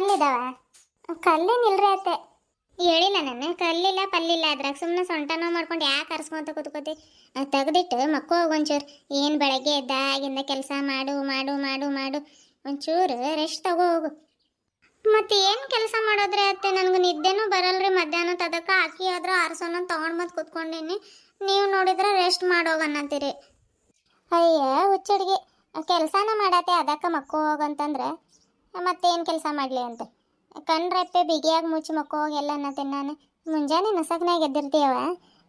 ಕಲ್ಲಿದಾವ? ಕಲ್ಲೇನಿಲ್ರಿ ಅತ್ತೆ. ಹೇಳಿಲ್ಲ ನಾನು, ಕಲ್ಲಿಲ್ಲ ಪಲ್ಲಿಲ್ಲ ಅದ್ರಾಗ. ಸುಮ್ಮನೆ ಸೊಂಟ ನೋವು ಮಾಡ್ಕೊಂಡು ಯಾಕೆ ಅರ್ಸ್ಕೊಂತ ಕೂತ್ಕೋತಿ? ತೆಗ್ದಿಟ್ಟು ಮಕ್ಕೋ ಒಂಚೂರು. ಏನು ಬೆಳಗ್ಗೆ ಎದ್ದಾಗಿಂದ ಕೆಲಸ ಮಾಡು ಮಾಡು ಮಾಡು ಮಾಡು, ಒಂಚೂರು ರೆಸ್ಟ್ ತಗೋ ಹೋಗು. ಮತ್ತೆ ಏನು ಕೆಲಸ ಮಾಡೋದ್ರಿ ಅತ್ತೆ? ನನಗೆ ನಿದ್ದೆನೂ ಬರಲ್ರಿ ಮಧ್ಯಾಹ್ನ. ತದಕ್ಕೆ ಅಕ್ಕಿ ಆದ್ರೂ ಆರ್ಸೋನ ತೊಗೊಂಡು ಮತ್ತೆ ಕೂತ್ಕೊಂಡಿನಿ. ನೀವು ನೋಡಿದ್ರೆ ರೆಸ್ಟ್ ಮಾಡೋಗನ್ನಂತೀರಿ. ಅಯ್ಯ ಹುಚ್ಚಡಿಗೆ, ಕೆಲಸನ ಮಾಡತ್ತೆ ಅದಕ್ಕೆ ಮಕ್ಕೋ ಹೋಗಂತಂದ್ರೆ ಮತ್ತೇನು ಕೆಲಸ ಮಾಡಲಿ ಅಂತ ಕಣ್ರೆಪ್ಪೆ ಬಿಗಿಯಾಗಿ ಮುಚ್ಚಿ ಮಕ್ಕೋ ಹೋಗಿ ಎಲ್ಲ ಅನ್ನತ್ತೀನಿ ನಾನು. ಮುಂಜಾನೆ ನಸಕ್ನಾಗ ಎದ್ದಿರ್ತೀಯವ,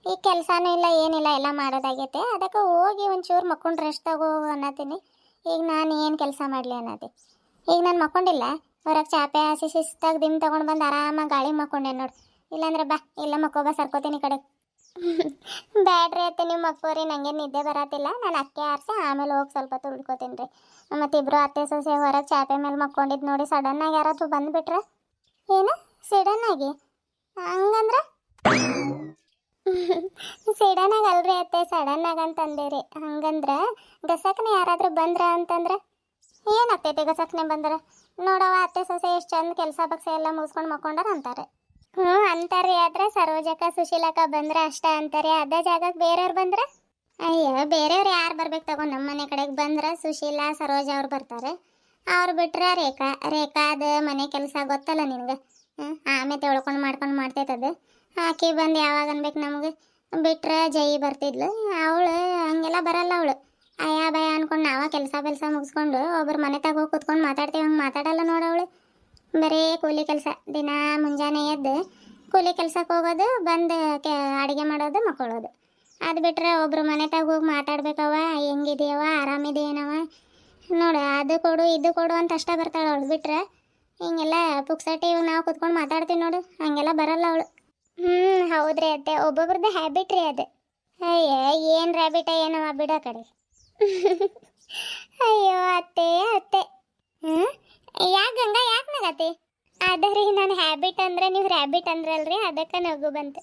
ಈಗ ಕೆಲಸನೂ ಇಲ್ಲ ಏನಿಲ್ಲ, ಎಲ್ಲ ಮಾಡೋದಾಗೈತೆ. ಅದಕ್ಕೆ ಹೋಗಿ ಒಂಚೂರು ಮಕ್ಕೊಂಡು ರೆಸ್ಟ್ ತಗೋ ಅನ್ನತ್ತೀನಿ. ಈಗ ನಾನು ಏನು ಕೆಲಸ ಮಾಡಲಿ ಅನ್ನತ್ತೆ. ಈಗ ನಾನು ಮಕ್ಕೊಂಡಿಲ್ಲ, ಹೊರಗೆ ಚಾಪೆ ಹಾಸಿ ಶಿಸ್ತಾಗಿ ದಿಮ್ ತೊಗೊಂಡು ಬಂದು ಆರಾಮಾಗಿ ಗಾಳಿ ಮಕ್ಕೊಂಡೆ ನೋಡಿ. ಇಲ್ಲಾಂದ್ರೆ ಬಾ ಇಲ್ಲ ಮಕ್ಕೋಬಾ, ಸರ್ಕೋತೀನಿ ಕಡೆ. ಬ್ಯಾಡ್ರಿ ಅತ್ತೆ, ನೀವು ಮಕ್ಕೋರಿ, ನನಗೆ ನಿದ್ದೆ ಬರತ್ತಿಲ್ಲ. ನಾನು ಅಕ್ಕೆ ಆರಿಸಿ ಆಮೇಲೆ ಹೋಗಿ ಸ್ವಲ್ಪ ತುಳ್ಕೊತೀನಿ ರೀ. ಮತ್ತಿಬ್ರು ಅತ್ತೆ ಸೊಸೆ ಹೊರಗೆ ಚಾಪೆ ಮೇಲೆ ಮಕ್ಕೊಂಡಿದ್ದು ನೋಡಿ ಸಡನ್ನಾಗಿ ಯಾರಾದ್ರು ಬಂದುಬಿಟ್ರೆ. ಏನು ಸಡನ್ನಾಗಿ? ಹಂಗಂದ್ರೆ ಸಡನ್ನಾಗಿ ಅಲ್ರಿ ಅತ್ತೆ, ಸಡನ್ನಾಗಿ ಅಂತಂದೇರಿ. ಹಂಗಂದ್ರೆ ಗಸಕ್ನೆ ಯಾರಾದರೂ ಬಂದ್ರ ಅಂತಂದ್ರೆ ಏನಾಗ್ತೈತೆ? ಗಸಕ್ನೆ ಬಂದ್ರೆ ನೋಡವ ಅತ್ತೆ ಸೊಸೆ ಎಷ್ಟು ಚಂದ ಕೆಲಸ ಬಗ್ಸ ಎಲ್ಲ ಮುಗಿಸ್ಕೊಂಡು ಮಕ್ಕೊಂಡಾರ ಅಂತಾರೆ. ಅಂತಾರೆ. ಆದ್ರೆ ಸರೋಜಕ್ಕ ಸುಶೀಲಕ್ಕ ಬಂದ್ರೆ ಅಷ್ಟ ಅಂತಾರೆ. ಅದೇ ಜಾಗಕ್ಕೆ ಬೇರೆಯವ್ರು ಬಂದ್ರೆ ಅಯ್ಯ, ಬೇರೆಯವ್ರು ಯಾರು ಬರ್ಬೇಕು ತಗೋ? ನಮ್ಮ ಮನೆ ಕಡೆಗೆ ಬಂದ್ರೆ ಸುಶೀಲಾ ಸರೋಜ ಅವ್ರು ಬರ್ತಾರೆ. ಅವ್ರು ಬಿಟ್ರೆ ರೇಖಾದ ಮನೆ ಕೆಲಸ ಗೊತ್ತಲ್ಲ ನಿನ್ಗೆ. ಆಮೇಲೆ ತೊಳ್ಕೊಂಡು ಮಾಡ್ಕೊಂಡು ಮಾಡ್ತೈತದು. ಆಕೆ ಬಂದು ಯಾವಾಗ ಅನ್ಬೇಕು ನಮಗೆ? ಬಿಟ್ರೆ ಜೈ ಬರ್ತಿದ್ಲು, ಅವಳು ಹಂಗೆಲ್ಲ ಬರಲ್ಲ. ಅವಳು ಅಯ್ಯ ಭಯ ಅನ್ಕೊಂಡು ನಾವ ಕೆಲಸ ಮುಗಿಸ್ಕೊಂಡು ಒಬ್ಬರು ಮನೆ ತಗ ಹೋಗಿ ಕುತ್ಕೊಂಡು ಮಾತಾಡ್ತೀವಿ. ಹಂಗೆ ಮಾತಾಡಲ್ಲ ನೋಡವಳು. ಬರೀ ಕೂಲಿ ಕೆಲಸ. ದಿನ ಮುಂಜಾನೆ ಎದ್ದು ಕೂಲಿ ಕೆಲ್ಸಕ್ಕೆ ಹೋಗೋದು, ಬಂದು ಅಡುಗೆ ಮಾಡೋದು, ಮಕ್ಕೊಳ್ಳೋದು. ಅದು ಬಿಟ್ರೆ ಒಬ್ರು ಮನೆ ತಗ ಹೋಗಿ ಮಾತಾಡ್ಬೇಕವ, ಹೆಂಗಿದೆಯವ, ಆರಾಮಿದೆಯೇನವ, ನೋಡು ಅದು ಕೊಡು ಇದು ಕೊಡು ಅಂತ ಅಷ್ಟ ಬರ್ತಾಳೆ ಅವಳು. ಬಿಟ್ರೆ ಹಿಂಗೆಲ್ಲ ಪುಕ್ಸಟಿ ಇವಾಗ ನಾವು ಕುತ್ಕೊಂಡು ಮಾತಾಡ್ತೀವಿ ನೋಡು, ಹಂಗೆಲ್ಲ ಬರಲ್ಲ ಅವಳು. ಹೌದ್ರಿ ಅತ್ತೆ, ಒಬ್ಬೊಬ್ರದ್ದು ಹ್ಯಾಬಿಟ್ ರೀ ಅದು. ಅಯ್ಯ ಏನು ರ್ಯಾಬಿಟ ಏನವ, ಬಿಡೋ ಕಡೆ. ಅಯ್ಯೋ ಅತ್ತೆ ಅತ್ತೆ, ಯಾಕೆ ಗಂಗಾ, ಯಾಕೆ ನಗತಿ? ಅದರಿ ನಾನು ಹ್ಯಾಬಿಟ್ ಅಂದ್ರೆ ನೀವು ರ್ಯಾಬಿಟ್ ಅಂದ್ರಲ್ರಿ, ಅದಕ್ಕೆ ನಗು ಬಂತು.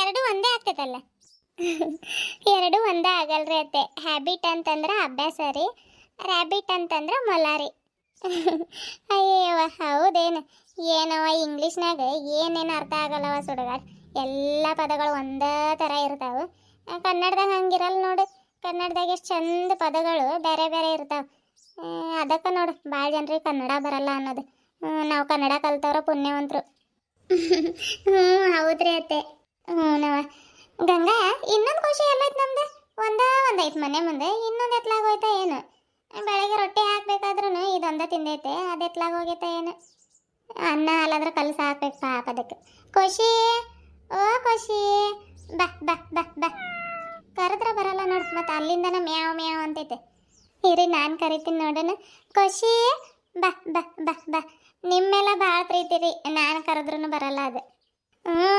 ಎರಡು ಒಂದೇ ಆಗ್ತೈತಲ್ಲ. ಎರಡು ಒಂದೇ ಆಗಲ್ರಿ ಅತ್ತೆ. ಹ್ಯಾಬಿಟ್ ಅಂತಂದ್ರೆ ಅಭ್ಯಾಸ ರೀ, ರ್ಯಾಬಿಟ್ ಅಂತಂದ್ರೆ ಮೊಲ ರೀ. ಅಯ್ಯವ ಹೌದೇನು? ಏನವ ಇಂಗ್ಲೀಷ್ನಾಗ ಏನೇನು ಅರ್ಥ ಆಗಲ್ಲವ ಸುಡುಗಾರ. ಎಲ್ಲ ಪದಗಳು ಒಂದೇ ಥರ ಇರ್ತಾವೆ. ಕನ್ನಡದಾಗ ಹಂಗಿರಲ್ಲ ನೋಡು. ಕನ್ನಡದಾಗ ಎಷ್ಟು ಚಂದ ಪದಗಳು ಬೇರೆ ಬೇರೆ ಇರ್ತಾವೆ. ಅದಕ್ಕೆ ನೋಡು ಭಾಳ ಜನರಿಗೆ ಕನ್ನಡ ಬರಲ್ಲ ಅನ್ನೋದು. ನಾವು ಕನ್ನಡ ಕಲ್ತವ್ರ ಪುಣ್ಯವಂತರು. ಹೌದ್ರಿ ಅತ್ತೆ. ನಾವ ಗಂಗಾ, ಇನ್ನೊಂದು ಖುಷಿ ಎಲ್ಲೈತೆ ನಮ್ದು. ಒಂದೈತೆ ಮನೆ ಮುಂದೆ, ಇನ್ನೊಂದು ಎತ್ಲಾಗ ಹೋಯ್ತಾ ಏನು? ಬೆಳಗ್ಗೆ ರೊಟ್ಟಿ ಹಾಕ್ಬೇಕಾದ್ರೂ ಇದೊಂದ ತಿಂದೈತೆ, ಅದು ಎತ್ಲಾಗ ಹೋಗೈತೆ ಏನು? ಅನ್ನ ಅಲ್ಲಾದ್ರೆ ಕಲಸ ಹಾಕ್ಬೇಕು ಪಾಪ ಅದಕ್ಕೆ. ಖುಷಿ, ಓ ಖುಷಿ, ಬಾ ಬಾ ಬಾ ಬಾ. ಕರೆದ್ರೆ ಬರಲ್ಲ ನೋಡು, ಮತ್ತೆ ಅಲ್ಲಿಂದನ ಮ್ಯಾವ್ ಮ್ಯಾವ್ ಅಂತೈತೆ. ಇರಿ ನಾನು ಕರಿತೀನಿ ನೋಡೋಣ. ಖುಷಿ, ಬಾ ಬಾ ಬಾ ಬಾ. ನಿಮ್ಮೆಲ್ಲ ಭಾಳ ಪ್ರೀತಿ ರೀ, ನಾನು ಕರೆದ್ರೂ ಬರಲ್ಲ ಅದು.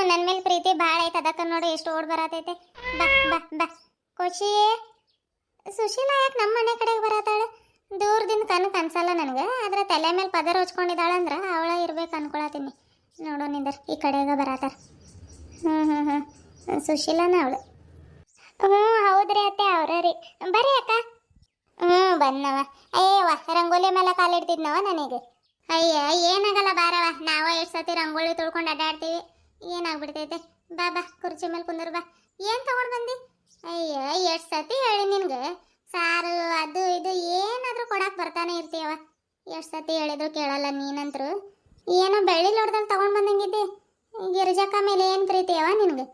ನನ್ನ ಮೇಲೆ ಪ್ರೀತಿ ಭಾಳ ಐತೆ, ಅದಕ್ಕೆ ನೋಡು ಎಷ್ಟು ಓಡ್ ಬರತೈತೆ. ಬಾ ಬಾ ಬಾ. ಖುಷಿ, ಸುಶೀಲಾ ಯಾಕೆ ನಮ್ಮ ಮನೆ ಕಡೆಗೆ ಬರತ್ತಾಳೆ? ದೂರದಿಂದ ಕನ್ಸಲ್ಲ ನನಗೆ, ಆದರೆ ತಲೆ ಮೇಲೆ ಪದರ ಹೊಚ್ಕೊಂಡಿದ್ದಾಳಂದ್ರೆ ಅವಳ ಇರ್ಬೇಕು ಅನ್ಕೊಳತೀನಿ. ನೋಡು ನಿಂದರ್ ಈ ಕಡೆಗೆ ಬರತ್ತಾರ. ಸುಶೀಲಾನ ಅವಳು. ಹೌದ್ರಿ ಅತ್ತೆ, ಅವ್ರ ರೀ. ಬರ್ರಿ ಅಕ್ಕ. ಬಂದವ. ಅಯ್ಯವ್ವ, ರಂಗೋಲಿ ಮೇಲೆ ಕಾಲಿಡ್ತಿದ್ನವ ನನಗೆ. ಅಯ್ಯ ಏನಾಗಲ್ಲ ಬಾರವ, ನಾವ ಎಷ್ಟು ಸತಿ ರಂಗೋಲಿ ತುಳ್ಕೊಂಡು ಅಡ್ಡಾಡ್ತೀವಿ, ಏನಾಗ್ಬಿಡ್ತೈತೆ. ಬಾ ಬಾ ಕುರ್ಚಿ ಮೇಲೆ ಕುಂದ್ರು ಬಾ. ಏನು ತಗೊಂಡು ಬಂದಿ? ಅಯ್ಯ ಎಷ್ಟು ಸತಿ ಹೇಳಿ ನಿನ್ಗೆ, ಸಾರು ಅದು ಇದು ಏನಾದರೂ ಕೊಡಕ್ಕೆ ಬರ್ತಾನೆ ಇರ್ತೀಯವ. ಎಷ್ಟು ಸತಿ ಹೇಳಿದ್ರು ಕೇಳಲ್ಲ ನೀನಂತರು. ಏನೋ ಬೆಳ್ಳಿ ಲೋಟದಲ್ಲಿ ತಗೊಂಡು ಬಂದಂಗಿದ್ದೆ. ಗಿರಿಜಕ್ಕ ಮೇಲೆ ಏನು ಪ್ರೀತಿಯವ ನಿನ್ಗೆ?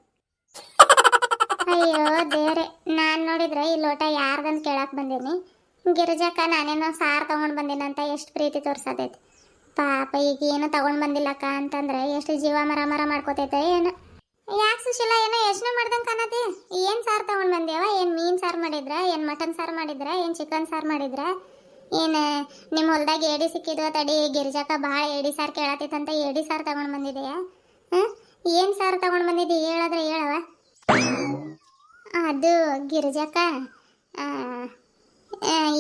ಅಯ್ಯೋ ದೇವ್ರೆ, ನಾನು ನೋಡಿದ್ರೆ ಈ ಲೋಟ ಯಾರ್ದಂತ ಕೇಳಕ್ಕೆ ಬಂದೀನಿ. ಗಿರಿಜಕ್ಕ ನಾನೇನೋ ಸಾರು ತಗೊಂಡು ಬಂದಿನಂತ ಎಷ್ಟು ಪ್ರೀತಿ ತೋರ್ಸತೈತಿ ಪಾಪ. ಈಗ ಏನು ತಗೊಂಡು ಬಂದಿಲ್ಲಕ್ಕ ಅಂತಂದ್ರೆ ಎಷ್ಟು ಜೀವ ಮರ ಮರ ಮಾಡ್ಕೋತೈತೆ ಏನು? ಯಾಕೆ ಸುಶೀಲಾ ಏನೋ ಯೋಚನೆ ಮಾಡ್ದಂಗೆ ಕಾಣತಿ? ಏನು ಸಾರು ತಗೊಂಡು ಬಂದ್ಯಾವ? ಏನು ಮೀನು ಸಾರು ಮಾಡಿದ್ರ, ಏನು ಮಟನ್ ಸಾರು ಮಾಡಿದ್ರ, ಏನು ಚಿಕನ್ ಸಾರು ಮಾಡಿದ್ರ, ಏನು ನಿಮ್ಮ ಹೊಲ್ದಾಗ ಏಡಿ ಸಿಕ್ಕಿದ್ವ? ತಡಿ, ಗಿರಿಜಕ್ಕ ಭಾಳ ಏಡಿ ಸಾರು ಕೇಳತ್ತಿತ್ತಂತ ಏಡಿ ಸಾರು ತಗೊಂಡು ಬಂದಿದೆಯಾ? ಏನು ಸಾರು ತಗೊಂಡು ಬಂದಿದ್ದಿ ಹೇಳಾದ್ರೆ ಹೇಳವ. ಅದು ಗಿರಿಜಕ್ಕ,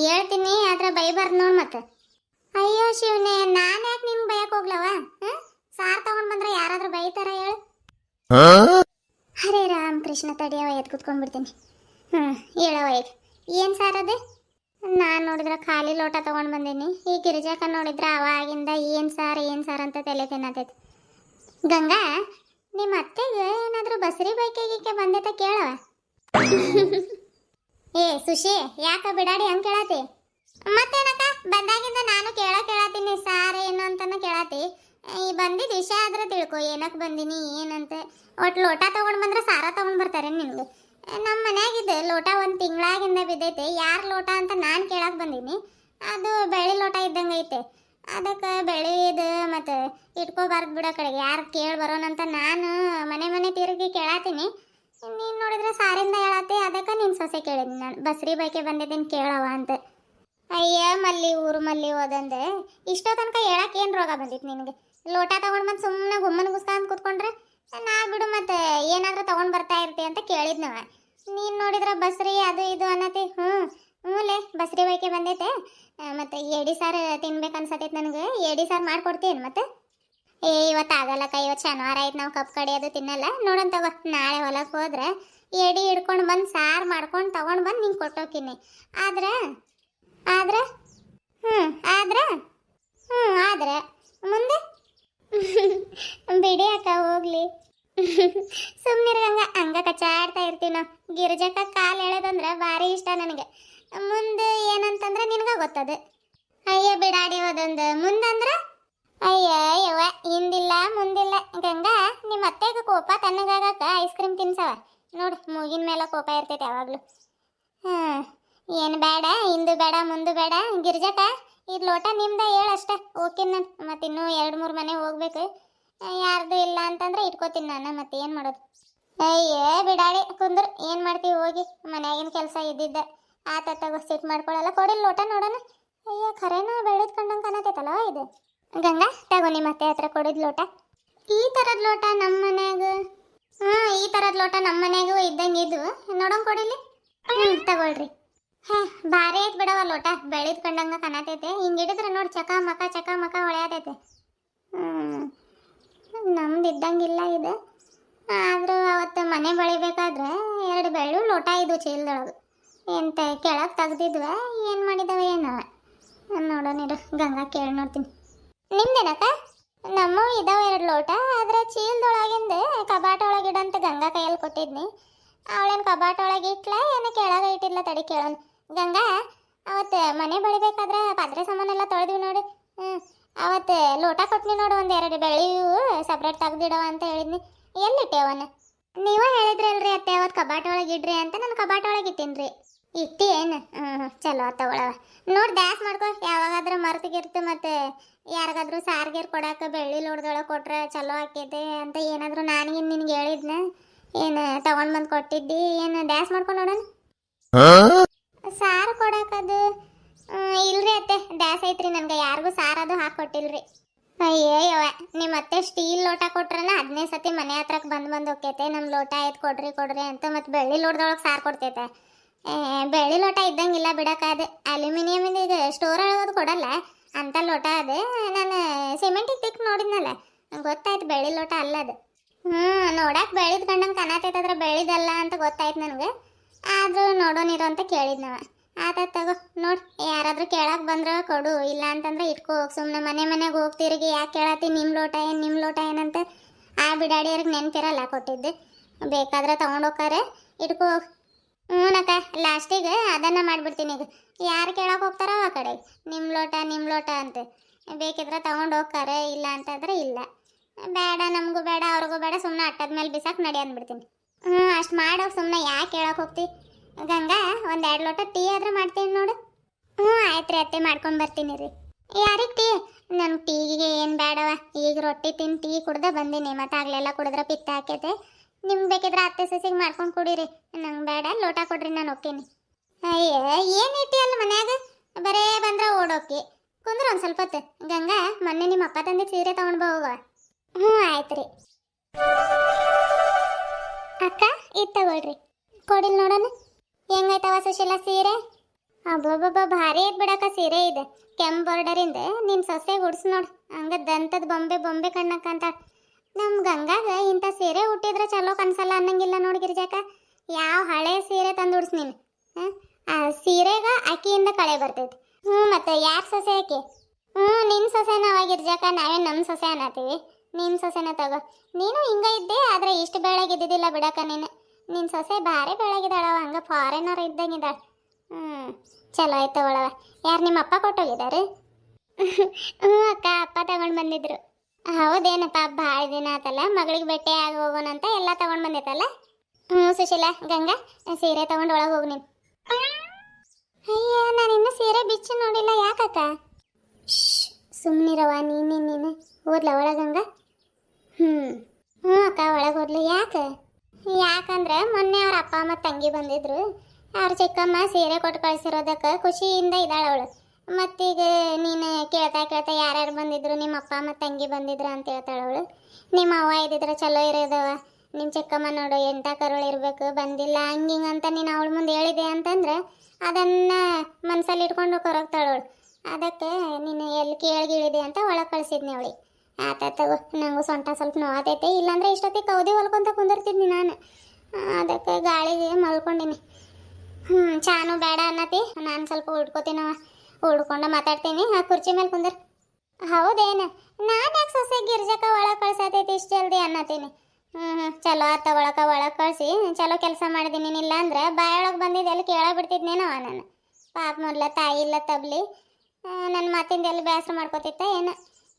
ಹೇಳ್ತೀನಿ ಆದ್ರೆ ಬೈಬಾರ್ದು ನೋಡು ಮತ್ತೆ. ಅಯ್ಯೋ ಶಿವನೇ, ನಾನು ಯಾಕೆ ನಿಮ್ಗೆ ಬಯಕ್ಕೆ ಹೋಗ್ಲವ? ಸಾರು ತಗೊಂಡು ಬಂದ್ರೆ ಯಾರಾದ್ರೂ ಬೈತಾರ ಹೇಳು? ಹರೇ ರಾಮ್ ಕೃಷ್ಣ, ತಡಿಯವ ಎದ್ದು ಕುತ್ಕೊಂಡ್ಬಿಡ್ತೀನಿ. ಹೇಳವ ಈಗ ಏನು ಸಾರದೆ? ನಾನು ನೋಡಿದ್ರೆ ಖಾಲಿ ಲೋಟ ತೊಗೊಂಡು ಬಂದೀನಿ. ಈ ಗಿರಿಜಾಕ ನೋಡಿದ್ರೆ ಅವಾಗಿಂದ ಏನು ಸಾರು ಅಂತ ತಲೆ ತಿನ್ನತೈತಿ. ಗಂಗಾ, ನಿಮ್ಮ ಅತ್ತೆಗೆ ಏನಾದರೂ ಬಸರಿ ಬೈಕಿಗೆ ಬಂದೈತ ಕೇಳವ. ಏ ಸುಶಿ, ಯಾಕ ಬಿಡಾಡಿ ಹಂಗೆ ಕೇಳತಿ? ಮತ್ತೇನಕ್ಕ, ಬಂದಾಗಿಂದ ನಾನು ಕೇಳತ್ತೀನಿ ಸಾರು ಏನು ಅಂತಾನೆ ಕೇಳತಿ. ಈ ಬಂದಿದ್ದು ವಿಷಯ ಆದ್ರೆ ತಿಳ್ಕೊ, ಏನಕ್ಕೆ ಬಂದೀನಿ ಏನಂತ. ಒಟ್ಟು ಲೋಟ ತೊಗೊಂಡು ಬಂದ್ರೆ ಸಾರ ತೊಗೊಂಡು ಬರ್ತಾರೆ ನಿನ್ಗೆ. ನಮ್ಮ ಮನ್ಯಾಗಿದ್ದು ಲೋಟ ಒಂದು ತಿಂಗಳಾಗಿಂದ ಬಿದ್ದೈತೆ. ಯಾರು ಲೋಟ ಅಂತ ನಾನು ಕೇಳಕ್ಕೆ ಬಂದೀನಿ. ಅದು ಬೆಳ್ಳಿ ಲೋಟ ಇದ್ದಂಗೆ ಐತೆ. ಅದಕ್ಕೆ ಬೆಳಿದು ಮತ್ತು ಇಟ್ಕೋಬಾರ್ದು ಬಿಡೋ ಕಡೆಗೆ ಯಾರು ಕೇಳಿ ಬರೋಣಂತ ನಾನು ಮನೆ ತಿರುಗಿ ಕೇಳತ್ತೀನಿ. ನೀನು ನೋಡಿದ್ರೆ ಸಾರಿಂದ ಹೇಳತ್ತೆ. ಅದಕ್ಕೆ ನಿನ್ನ ಸೊಸೆ ಕೇಳಿದ್ದೀನಿ ನಾನು, ಬಸ್ರಿ ಬೈಕೆ ಬಂದಿದ್ದೀನಿ ಕೇಳವ ಅಂತ. ಅಯ್ಯ ಮಲ್ಲಿ ಊರು ಮಲ್ಲಿ ಹೋದಂದೆ ಇಷ್ಟೋ ತನಕ ಹೇಳಕ್ಕೆ ಏನು ರೋಗ ಬಂದಿತ್ತು ನಿನಗೆ? ಲೋಟ ತೊಗೊಂಡು ಬಂದು ಸುಮ್ಮನೆ ಗುಮ್ಮನ ಗುಸ್ಕೊಂಡು ಕೂತ್ಕೊಂಡ್ರೆ ನಾ ಬಿಡು, ಮತ್ತು ಏನಾದರೂ ತೊಗೊಂಡು ಬರ್ತಾ ಇರ್ತಿ ಅಂತ ಕೇಳಿದ್ನವ. ನೀನು ನೋಡಿದ್ರೆ ಬಸ್ರಿ ಅದು ಇದು ಅನ್ನತಿ. ಹ್ಞೂಲೇ ಬಸ್ರಿ ಬೈಕೆ ಬಂದೈತೆ. ಮತ್ತು ಏಡಿ ಸಾರು ತಿನ್ಬೇಕು ಅನ್ಸತೈತೆ ನನಗೆ. ಏಡಿ ಸಾರು ಮಾಡ್ಕೊಡ್ತೀನಿ ಮತ್ತೆ. ಇವತ್ತು ಆಗಲ್ಲಕ್ಕ, ಇವತ್ತು ಶನಿವಾರ ಆಯ್ತು, ನಾವು ಕಪ್ ಕಡಿಯೋದು ತಿನ್ನಲ್ಲ. ನೋಡೋಣ ತಗೋ, ನಾಳೆ ಹೊಲಕ್ಕೆ ಹೋದ್ರೆ ಏಡಿ ಹಿಡ್ಕೊಂಡು ಬಂದು ಸಾರು ಮಾಡ್ಕೊಂಡು ತೊಗೊಂಡು ಬಂದು ನಿಂಗೆ ಕೊಟ್ಟೋಕಿನಿ. ಆದ್ರೆ ಆದ್ರೆ ಆದ್ರೆ ಮುಂದೆ ಬಿಡಿ ಅಕ್ಕ ಹೋಗ್ಲಿ. ಸುಮ್ಮನಿರ್ಗಂಗ ಹಂಗ ಕಚ್ಚಾಡ್ತಾ ಇರ್ತೀವಿ ನಾವು. ಗಿರಿಜಕ್ಕ ಕಾಲು ಎಳೆದಂದ್ರೆ ಭಾರಿ ಇಷ್ಟ ನನಗೆ. ಮುಂದೆ ಏನಂತಂದ್ರೆ ನಿನಗೆ ಗೊತ್ತದು. ಅಯ್ಯ ಬಿಡಾಡಿ ಹೋದೊಂದು ಮುಂದಂದ್ರೆ ಅಯ್ಯ ಯವ್ವ, ಹಿಂದಿಲ್ಲ ಮುಂದಿಲ್ಲ. ಗಂಗಾ, ನಿಮ್ಮ ಅತ್ತೆಗೆ ಕೋಪ ತಣ್ಣಗಾಗಕ್ಕ ಐಸ್ ಕ್ರೀಮ್ ತಿನ್ಸವ ನೋಡು. ಮೂಗಿನ ಮೇಲೆ ಕೋಪ ಇರ್ತೈತೆ ಯಾವಾಗಲೂ. ಏನು ಬೇಡ, ಹಿಂದು ಬೇಡ ಮುಂದೆ ಬೇಡ. ಗಿರಿಜಕ್ಕ, ಇದು ಲೋಟ ನಿಮ್ದ ಹೇಳಷ್ಟೆ, ಓಕೆನ್ ನಾನು. ಮತ್ತು ಇನ್ನೂ 2-3 ಮನೆ ಹೋಗ್ಬೇಕು. ಯಾರ್ದು ಇಲ್ಲ ಅಂತಂದ್ರೆ ಇಟ್ಕೋತೀನಿ ನಾನು. ಮತ್ತೆ ಏನು ಮಾಡೋದು? ಅಯ್ಯೇ ಬಿಡಾಡಿ ಕುಂದ್ರು, ಏನು ಮಾಡ್ತೀವಿ ಹೋಗಿ. ಮನ್ಯಾಗಿನ ಕೆಲಸ ಇದ್ದಿದ್ದ ಆತ ತಗೋ, ಸಿಟ್ಟು ಮಾಡ್ಕೊಳ್ಳಲ್ಲ. ಕೊಡಿಲ್ಲ ಲೋಟ ನೋಡೋಣ. ಅಯ್ಯ ಖರೇನ ಬೆಳೆದು ಕಂಡಂಗೆ ಕಾಣತೈತಲ್ಲ ಇದು. ಗಂಗಾ, ತಗೋ ನಿಮ್ಮ ಅತ್ತೆ ಹತ್ರ ಕೊಡಿದ ಲೋಟ. ಈ ಥರದ ಲೋಟ ನಮ್ಮ ಮನ್ಯಾಗ ಈ ಥರದ ಲೋಟ ನಮ್ಮ ಮನ್ಯಾಗೂ ಇದ್ದಂಗೆ ಇದು ನೋಡೋಣ ಕೊಡಿಲಿ. ತಗೊಳ್ರಿ. ಭಾರಿ ಐತೆ ಬಿಡವ ಲೋಟ, ಬೆಳೆದು ಕಂಡಂಗೆ ಕಾಣತೈತೆ. ಹಿಂಗೆ ಹಿಡಿದ್ರೆ ನೋಡಿ ಚಕ ಮಕ ಹೊಳೆಯತೈತೆ. ನಮ್ದು ಇದ್ದಂಗಿಲ್ಲ ಇದು. ಆದರೂ ಅವತ್ತು ಮನೆ ಬಳಿಬೇಕಾದ್ರೆ 2 ಬೆಳ್ಳು ಲೋಟ ಇದು ಚೀಲದೊಳಗೆ. ಎಂತ ಕೆಳಗೆ ತೆಗ್ದಿದ್ವ, ಏನು ಮಾಡಿದವ ಏನವ ನೋಡೋಣಿರು. ಗಂಗಾ ಕೇಳಿ ನೋಡ್ತೀನಿ. ನಿಮ್ದೇನಕ್ಕ? ನಮ್ಮವು ಇದಾವೆ 2 ಲೋಟ. ಆದರೆ ಚೀಲದೊಳಗಿಂದ ಕಬಾಟ ಒಳಗಿಡಂತ ಗಂಗಾ ಕೈಯಲ್ಲಿ ಕೊಟ್ಟಿದ್ನಿ. ಅವಳೇನು ಕಬಾಟ ಒಳಗೆ ಇಟ್ಲ ಏನು ಕೆಳಗೆ ಇಟ್ಟಿಲ್ಲ? ತಡಿ ಕೇಳೋಣ. ಗಂಗಾ, ಅವತ್ತು ಮನೆ ಬಳಿಬೇಕಾದ್ರೆ ಪಾತ್ರೆ ಸಾಮಾನೆಲ್ಲ ತೊಳೆದ್ವಿ ನೋಡಿ. ಅವತ್ತು ಲೋಟ ಕೊಟ್ನಿ ನೋಡು, 1-2 ಬೆಳೆಯು ಸಪ್ರೇಟ್ ತೆಗ್ದಿಡವ ಅಂತ ಹೇಳಿದ್ನಿ. ಎಲ್ಲಿಟ್ಟೆ ಅವನ್ನ? ನೀವೇ ಹೇಳಿದ್ರಲ್ರಿ ಅತ್ತೆ ಅವತ್ತು ಕಬಾಟ ಒಳಗೆ ಇಡ್ರಿ ಅಂತ. ನಾನು ಕಬಾಟ ಒಳಗೆ ಇಟ್ಟೀನಿ. ಇಟ್ಟಿ ಏನು? ಚಲೋ ತಗೊಳವ. ನೋಡಿ ಡ್ಯಾಸ್ ಮಾಡ್ಕೊ. ಯಾವಾಗಾದ್ರೂ ಮರ್ತಿಗಿರ್ತು ಮತ್ತು ಯಾರಿಗಾದ್ರೂ ಸಾರ್ಗೀರ್ ಕೊಡಕ್ಕೆ ಬೆಳ್ಳಿ ಲೋಟದೊಳಗೆ ಕೊಟ್ರೆ ಚಲೋ ಆಕೈತೆ ಅಂತ ಏನಾದರೂ ನಾನೇನು ನಿನ್ಗೆ ಹೇಳಿದ್ನ? ಏನು ತಗೊಂಡು ಬಂದು ಕೊಟ್ಟಿದ್ದಿ? ಏನು ಡ್ಯಾಸ್ ಮಾಡ್ಕೊಂಡು ನೋಡೋಣ. ಸಾರು ಕೊಡಕ್ಕದು ಇಲ್ರಿ ಅತ್ತೆ, ಡ್ಯಾಸ್ ಐತ್ರಿ. ನನಗೆ ಯಾರಿಗೂ ಸಾರದು ಹಾಕೊಟ್ಟಿಲ್ರಿ. ಅಯ್ಯಯ್ಯವ, ನಿಮ್ಮ ಅತ್ತೆ ಸ್ಟೀಲ್ ಲೋಟ ಕೊಟ್ರನ 15 ಸತಿ ಮನೆ ಹತ್ರಕ್ಕೆ ಬಂದು ಹೋಗ್ತೈತೆ. ನಮ್ಮ ಲೋಟ ಆಯ್ತು ಕೊಡ್ರಿ ಅಂತ. ಮತ್ತು ಬೆಳ್ಳಿ ಲೋಟದೊಳಗೆ ಸಾರು ಕೊಡ್ತೈತೆ. ಬೆಳ್ಳಿ ಲೋಟ ಇದ್ದಂಗಿಲ್ಲ ಬಿಡಕ್ಕಾದ. ಅಲ್ಯೂಮಿನಿಯಮಿಂದ ಇದು ಸ್ಟೋರ್ ಒಳಗೋದು ಕೊಡಲ್ಲ ಅಂತ ಲೋಟ ಅದು. ನಾನು ಸಿಮೆಂಟಿಗೆ ತಿಕ್ ನೋಡಿದ್ನಲ್ಲ, ಗೊತ್ತಾಯ್ತು ಬೆಳ್ಳಿ ಲೋಟ ಅಲ್ಲ ಅದು. ನೋಡಕ್ಕೆ ಬೆಳಿದ್ ಕಂಡಂಗೆ ಕಾಣತೈತಂದ್ರೆ ಬೆಳಿದಲ್ಲ ಅಂತ ಗೊತ್ತಾಯ್ತು ನನಗೆ. ಆದರೂ ನೋಡೋನಿರೋ ಅಂತ ಕೇಳಿದ್ನವ. ಆತ ತಗೋ ನೋಡಿ, ಯಾರಾದರೂ ಕೇಳಕ್ಕೆ ಬಂದ್ರೆ ಕೊಡು, ಇಲ್ಲ ಅಂತಂದ್ರೆ ಇಟ್ಕೋ. ಸುಮ್ಮನೆ ಮನೆಗೆ ಹೋಗ್ತಿರಿಗೆ ಯಾಕೆ ಕೇಳತ್ತಿ ನಿಮ್ಮ ಲೋಟ ಏನಂತ. ಆ ಬಿಡಾಡಿಯವ್ರಿಗೆ ನೆನಪಿರಲ್ಲ ಕೊಟ್ಟಿದ್ದು. ಬೇಕಾದ್ರೆ ತೊಗೊಂಡೋಗ್ತಾರೆ, ಇಟ್ಕೋ. ಹ್ಞೂನಕ್ಕ, ಲಾಸ್ಟಿಗೆ ಅದನ್ನು ಮಾಡಿಬಿಡ್ತೀನಿ. ಈಗ ಯಾರು ಕೇಳಕ್ಕೆ ಹೋಗ್ತಾರೋ ಆ ಕಡೆ ನಿಮ್ಮ ಲೋಟ ಅಂತ. ಬೇಕಿದ್ರೆ ತೊಗೊಂಡು ಹೋಗ್ತಾರೆ, ಇಲ್ಲ ಅಂತಂದ್ರೆ ಇಲ್ಲ. ಬೇಡ, ನಮಗೂ ಬೇಡ ಅವ್ರಿಗೂ ಬೇಡ, ಸುಮ್ಮನೆ ಅಟ್ಟದ ಮೇಲೆ ಬಿಸಾಕ್ ನಡಿ ಅಂದ್ಬಿಡ್ತೀನಿ. ಅಷ್ಟು ಮಾಡೋಕೆ ಸುಮ್ಮನೆ ಯಾಕೆ ಕೇಳಕ್ಕೆ ಹೋಗ್ತಿ? ಗಂಗಾ, 1-2 ಲೋಟ ಟೀ ಆದ್ರೆ ಮಾಡ್ತೀನಿ ನೋಡು. ಆಯ್ತು ರೀ ಅತ್ತೆ, ಮಾಡ್ಕೊಂಡು ಬರ್ತೀನಿ ರೀ. ಯಾರಿಗೆ ಟೀ? ನನ್ನ ಟೀಗೆ ಏನು ಬೇಡವ. ಈಗ ರೊಟ್ಟಿ ತಿಂದು ಟೀ ಕುಡ್ದೆ ಬಂದೀನಿ. ಮತ್ತು ಆಗಲೆಲ್ಲ ಕುಡಿದ್ರೆ ಪಿತ್ತ ಹಾಕೈತೆ. ನಿಮ್ಗೆ ಬೇಕಿದ್ರೆ ಅತ್ತೆ ಸಸಿಗೆ ಮಾಡ್ಕೊಂಡು ಕುಡೀರಿ. ನಂಗೆ ಬೇಡ, ಲೋಟ ಕೊಡ್ರಿ, ನಾನು ಹೋಗ್ತೀನಿ. ಅಯ್ಯ, ಏನು ಇಟ್ಟಿ ಅಲ್ಲ ಮನ್ಯಾಗ? ಬರೇ ಬಂದ್ರೆ ಓಡೋಕಿ. ಕುಂದ್ರೆ ಒಂದು ಸ್ವಲ್ಪ ಹೊತ್ತು. ಗಂಗಾ, ಮೊನ್ನೆ ನಿಮ್ಮ ಅಪ್ಪ ತಂದೆ ಸೀರೆ ತೊಗೊಂಡು ಹೋಗುವ. ಆಯ್ತು ರೀ ಅಕ್ಕ. ಇದು ತಗೊಳ್ರಿ, ಕೊಡಿಲ್ ನೋಡೋಣ. ಹೆಂಗೈತವ ಸುಶೀಲ ಸೀರೆ? ಅಬ್ಬಬ್ಬಬ್ಬ, ಭಾರಿ ಐತೆ ಬಿಡಕ್ಕ ಸೀರೆ ಇದೆ. ಕೆಂಪು ಬಾರ್ಡರಿಂದ ನಿನ್ನ ಸೊಸೆಗೆ ಉಡ್ಸು ನೋಡು. ಹಂಗೆ ದಂತದ ಬೊಂಬೆ ಕಣ್ಣಕ್ಕಂತ. ನಮ್ಮ ಗಂಗಾಗ ಇಂಥ ಸೀರೆ ಹುಟ್ಟಿದ್ರೆ ಚಲೋ ಕನ್ಸಲ್ಲ ಅನ್ನಂಗಿಲ್ಲ ನೋಡಿ ಗಿರಿಜಾಕ. ಯಾವ ಹಳೆ ಸೀರೆ ತಂದು ಉಡ್ಸು ನೀನು. ಆ ಸೀರೆಗ ಆಕಿಯಿಂದ ಕಳೆ ಬರ್ತೈತಿ. ಹ್ಞೂ ಮತ್ತೆ ಯಾರ ಸೊಸೆ ಆಕೆ? ಹ್ಞೂ ನಿನ್ನ ಸೊಸೆನ ಅವಾಗಿರ್ಜಾಕ ನಾವೇ ನಮ್ಮ ಸೊಸೆ ಅನ್ನತ್ತೀವಿ. ನಿನ್ನ ಸೊಸೆನ ತಗೋ. ನೀನು ಹಿಂಗ ಇದ್ದೆ ಆದ್ರೆ ಇಷ್ಟು ಬೆಳಗಿದ್ದಿದ್ದಿಲ್ಲ ಬಿಡಕ್ಕ ನೀನು. ನಿನ್ನ ಸೊಸೆ ಭಾರಿ ಬೆಳಗಿದಾಳವ, ಹಂಗೆ ಫಾರಿನರ್ ಇದ್ದಂಗಿದ್ದಾಳ. ಚಲೋ ಆಯ್ತು ಒಳವ. ಯಾರು ನಿಮ್ಮ ಅಪ್ಪ ಕೊಟ್ಟೋಗಿದ್ದಾರೆ? ಹ್ಞೂ ಅಕ್ಕ, ಅಪ್ಪ ತಗೊಂಡು ಬಂದಿದ್ರು. ಹೌದೇನಪ್ಪ, ಭಾಳ ದಿನ ಆತಲ್ಲ, ಮಗಳಿಗೆ ಭೇಟಿ ಆಗಿ ಹೋಗೋಣಂತ ಎಲ್ಲ ತಗೊಂಡು ಬಂದೈತಲ್ಲ. ಹ್ಞೂ ಸುಶೀಲಾ, ಗಂಗಾ ಸೀರೆ ತಗೊಂಡು ಒಳಗೆ ಹೋಗಿ ನೀನು. ಅಯ್ಯ, ನಾನು ಇನ್ನೂ ಸೀರೆ ಬಿಚ್ಚು ನೋಡಿಲ್ಲ. ಯಾಕಕ್ಕ? ಸುಮ್ಮನಿರವ, ನೀನು ಓದ್ಲ ಒಳಗಂಗ? ಹ್ಞೂ ಅಕ್ಕ, ಒಳಗೆ ಹೋದ್ಲು. ಯಾಕಂದ್ರೆ ಮೊನ್ನೆ ಅವ್ರ ಅಪ್ಪ ಮತ್ತು ತಂಗಿ ಬಂದಿದ್ರು. ಅವ್ರ ಚಿಕ್ಕಮ್ಮ ಸೀರೆ ಕೊಟ್ಟು ಕಳಿಸಿರೋದಕ್ಕೆ ಖುಷಿಯಿಂದ ಇದ್ದಾಳೆ ಅವಳು. ಮತ್ತೀಗ ನೀನು ಕೇಳ್ತಾ ಯಾರ್ಯಾರು ಬಂದಿದ್ರು, ನಿಮ್ಮ ಅಪ್ಪ ಮತ್ತು ತಂಗಿ ಬಂದಿದ್ರು ಅಂತ ಹೇಳ್ತಾಳೆ ಅವಳು. ನಿಮ್ಮ ಅವ್ವ ಇದ್ದಿದ್ರೆ ಚಲೋ ಇರೋದವ, ನಿಮ್ಮ ಚಿಕ್ಕಮ್ಮ ನೋಡು ಎಂಥ ಕರುಳು ಇರಬೇಕು, ಬಂದಿಲ್ಲ ಹಂಗಿಂಗೆ ಅಂತ ನೀನು ಅವಳ ಮುಂದೆ ಹೇಳಿದೆ ಅಂತಂದ್ರೆ ಅದನ್ನು ಮನಸ್ಸಲ್ಲಿ ಇಟ್ಕೊಂಡು ಕೊರಗ್ತಾಳವಳು. ಅದಕ್ಕೆ ನೀನು ಎಲ್ಲಿ ಕೇಳಿಗಿಳಿದೆ ಅಂತ ಒಳಗೆ ಕಳಿಸಿದ್ನಿ ಅವಳಿಗೆ. ಆತಗೋ, ನನಗೂ ಸೊಂಟ ಸ್ವಲ್ಪ ನೋವಾತೈತೆ, ಇಲ್ಲಾಂದ್ರೆ ಇಷ್ಟೊತ್ತಿಗೆ ಕೌದಿ ಹೊಲ್ಕೊಂತ ಕುಂದಿರ್ತಿದ್ನಿ ನಾನು. ಅದಕ್ಕೆ ಗಾಳಿಗೆ ಮಲ್ಕೊಂಡಿನಿ. ಚಾನು ಬೇಡ ಅನ್ನತಿ, ನಾನು ಸ್ವಲ್ಪ ಉಳ್ಕೋತೀನವ, ಉಳ್ಕೊಂಡು ಮಾತಾಡ್ತೀನಿ. ಆ ಕುರ್ಚಿ ಮೇಲೆ ಕುಂದರ್. ಹೌದೇನು? ನಾನು ಯಾಕೆ ಸೊಸೆ ಗಿರ್ಜಕ್ಕ ಒಳಗೆ ಕಳ್ಸತೈತಿ ಇಷ್ಟು ಜಲ್ದಿ ಅನ್ನತೀನಿ. ಚಲೋ ಆತ, ಒಳಗೆ ಕಳಿಸಿ ಚಲೋ ಕೆಲಸ ಮಾಡಿದ್ದೀನಿ. ಇಲ್ಲ ಅಂದ್ರೆ ಬಾಯೊಳಗೆ ಬಂದಿದ್ದು ಎಲ್ಲಿ ಕೇಳಬಿಡ್ತಿದ್ನೇನವ ನಾನು. ಪಾಪ ಮೊದಲ ತಾಯಿ ಇಲ್ಲ ತಬ್ಲಿ, ನನ್ನ ಮಾತಿಂದ ಎಲ್ಲಿ ಬೇಸರ ಮಾಡ್ಕೋತಿತ್ತ ಏನು.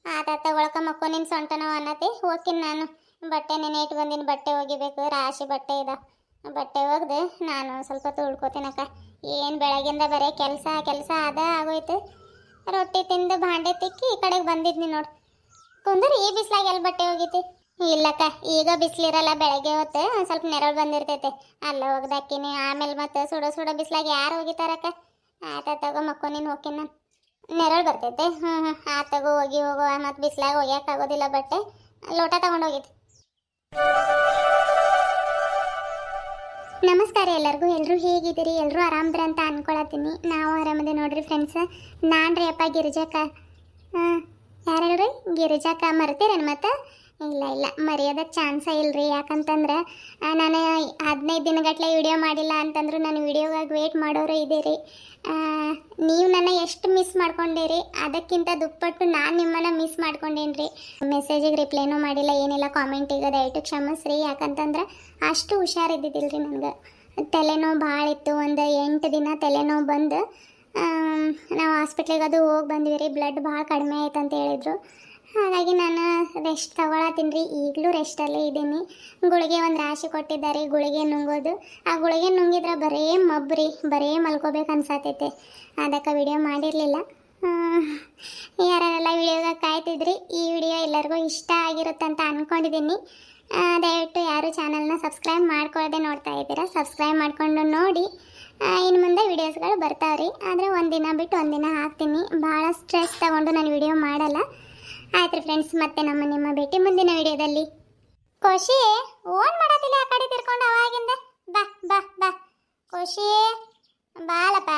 ಆತ ಒಳಕ ಮಕ್ಕೋ ನಿನ್ನ ಸೊಂಟನವ ಅನ್ನತಿ. ಹೋಗ್ತೀನಿ ನಾನು, ಬಟ್ಟೆ ನೆನೆ ಇಟ್ಟು ಬಂದಿನಿ, ಬಟ್ಟೆ ಒಗಿಬೇಕು, ರಾಶಿ ಬಟ್ಟೆ ಇದಾವೆ. ಬಟ್ಟೆ ಒಗ್ದು ನಾನು ಸ್ವಲ್ಪ ತುಳ್ಕೊತೀನಕ್ಕ. ಏನು ಬೆಳಗಿಂದ ಬರೀ ಕೆಲಸ ಅದ ಆಗೋಯ್ತು. ರೊಟ್ಟಿ ತಿಂದು ಭಾಂಡೆ ತಿಕ್ಕಿ ಈ ಕಡೆಗೆ ಬಂದಿದ್ನಿ ನೋಡು. ಕುಂದ್ರೆ ಈ ಬಿಸ್ಲಾಗ ಎಲ್ಲಿ ಬಟ್ಟೆ ಹೋಗಿತಿ? ಇಲ್ಲಕ್ಕ, ಈಗ ಬಿಸಿಲಿರಲ್ಲ, ಬೆಳಗ್ಗೆ ಹೊತ್ತು ಸ್ವಲ್ಪ ನೆರಳು ಬಂದಿರ್ತೈತೆ, ಅಲ್ಲ ಒಗ್ದಾಕಿನಿ. ಆಮೇಲೆ ಮತ್ತೆ ಸುಡೋ ಬಿಸ್ಲಾಗ ಯಾರು ಹೋಗಿತಾರಕ್ಕ? ಆಯ್ತಾ ತಗೋ, ಮಕ್ಕೋ ನೀನು ಹೋಗ್ತೀನಿ ನಾನು. ನೆರಳು ಬರ್ತೈತೆ. ಆ ತಗೋ, ಹೋಗುವ. ಮತ್ತು ಬಿಸ್ಲಾಗ ಒಗ್ಯಾಕಾಗೋದಿಲ್ಲ ಬಟ್ಟೆ. ಲೋಟ ತಗೊಂಡೋಗಿದ್ದೆ. ನಮಸ್ಕಾರ ಎಲ್ಲರಿಗೂ. ಎಲ್ಲರೂ ಹೇಗಿದ್ದೀರಿ? ಎಲ್ಲರೂ ಆರಾಮದ್ರ ಅಂತ ಅನ್ಕೊಳತ್ತೀನಿ. ನಾವು ಆರಾಮದೆ ನೋಡ್ರಿ ಫ್ರೆಂಡ್ಸ್. ನಾನು ರೀ ಅಪ್ಪ ಗಿರಿಜಕ್ಕ. ಯಾರು ಹೇಳ್ರಿ? ಗಿರಿಜಕ್ಕ. ಮರ್ತೀರೇನು ಮತ್ತೆ? ಇಲ್ಲ ಮರೆಯೋದಕ್ಕೆ ಚಾನ್ಸೇ ಇಲ್ಲರಿ. ಯಾಕಂತಂದ್ರೆ ನಾನು 15 ದಿನಗಟ್ಟಲೆ ವಿಡಿಯೋ ಮಾಡಿಲ್ಲ ಅಂತಂದ್ರು ನಾನು ವಿಡಿಯೋಗಾಗಿ ವೇಟ್ ಮಾಡೋರು ಇದ್ದೀರಿ. ನೀವು ನನ್ನ ಎಷ್ಟು ಮಿಸ್ ಮಾಡ್ಕೊಂಡಿರಿ, ಅದಕ್ಕಿಂತ ದುಪ್ಪಟ್ಟು ನಾನು ನಿಮ್ಮನ್ನು ಮಿಸ್ ಮಾಡ್ಕೊಂಡೇನಿ ರೀ. ಮೆಸೇಜಿಗೆ ರಿಪ್ಲೈನೂ ಮಾಡಿಲ್ಲ, ಏನಿಲ್ಲ. ಕಾಮೆಂಟಿಗೆ ದಯವಿಟ್ಟು ಕ್ಷಮಿಸ್ರಿ. ಯಾಕಂತಂದ್ರೆ ಅಷ್ಟು ಹುಷಾರಿದ್ದಿದ್ದಿಲ್ಲ ರೀ ನನಗೆ. ತಲೆನೋವು ಭಾಳ ಇತ್ತು. ಒಂದು 8 ದಿನ ತಲೆನೋವು ಬಂದು ನಾವು ಹಾಸ್ಪಿಟ್ಲಿಗೆ ಅದು ಹೋಗಿ ಬಂದ್ವಿ ರೀ. ಬ್ಲಡ್ ಭಾಳ ಕಡಿಮೆ ಆಯ್ತು ಅಂತ ಹೇಳಿದರು. ಹಾಗಾಗಿ ನಾನು ರೆಸ್ಟ್ ತಗೊಳತ್ತೀನಿ ರೀ. ಈಗಲೂ ರೆಸ್ಟಲ್ಲೇ ಇದ್ದೀನಿ. ಗುಳಿಗೆ ಒಂದು ರಾಶಿ ಕೊಟ್ಟಿದ್ದಾರೆ, ಗುಳಿಗೆ ನುಂಗೋದು. ಆ ಗುಳಿಗೆ ನುಂಗಿದ್ರೆ ಬರೇ ಮಬ್ರಿ, ಬರೇ ಮಲ್ಕೋಬೇಕು ಅನ್ಸತೈತೆ. ಅದಕ್ಕೆ ವಿಡಿಯೋ ಮಾಡಿರಲಿಲ್ಲ. ಯಾರೆಲ್ಲ ವಿಡಿಯೋಗೆ ಕಾಯ್ತಿದ್ರಿ, ಈ ವಿಡಿಯೋ ಎಲ್ಲರಿಗೂ ಇಷ್ಟ ಆಗಿರುತ್ತೆ ಅಂತ ಅಂದ್ಕೊಂಡಿದ್ದೀನಿ. ದಯವಿಟ್ಟು ಯಾರು ಚಾನಲ್ನ ಸಬ್ಸ್ಕ್ರೈಬ್ ಮಾಡ್ಕೊಳ್ಳದೆ ನೋಡ್ತಾ ಇದ್ದೀರಾ, ಸಬ್ಸ್ಕ್ರೈಬ್ ಮಾಡಿಕೊಂಡು ನೋಡಿ. ಇನ್ನು ಮುಂದೆ ವಿಡಿಯೋಸ್ಗಳು ಬರ್ತಾವ್ರಿ. ಆದರೆ ಒಂದಿನ ಬಿಟ್ಟು ಒಂದಿನ ಹಾಕ್ತೀನಿ. ಭಾಳ ಸ್ಟ್ರೆಸ್ ತಗೊಂಡು ನಾನು ವಿಡಿಯೋ ಮಾಡಲ್ಲ. ಆಯ್ತು ರೀ ಫ್ರೆಂಡ್ಸ್, ಮತ್ತೆ ನಿಮ್ಮ ಭೇಟಿ ಮುಂದಿನ ವಿಡಿಯೋದಲ್ಲಿ. ಖುಷಿ ಓನ್ ಮಾಡತ್ತಿಲ್ಲ, ಆ ಕಡೆ ತಿರ್ಕೊಂಡು ಅವಾಗಿಂದ. ಬಾ ಖುಷಿ ಬಾಳಪ್ಪ.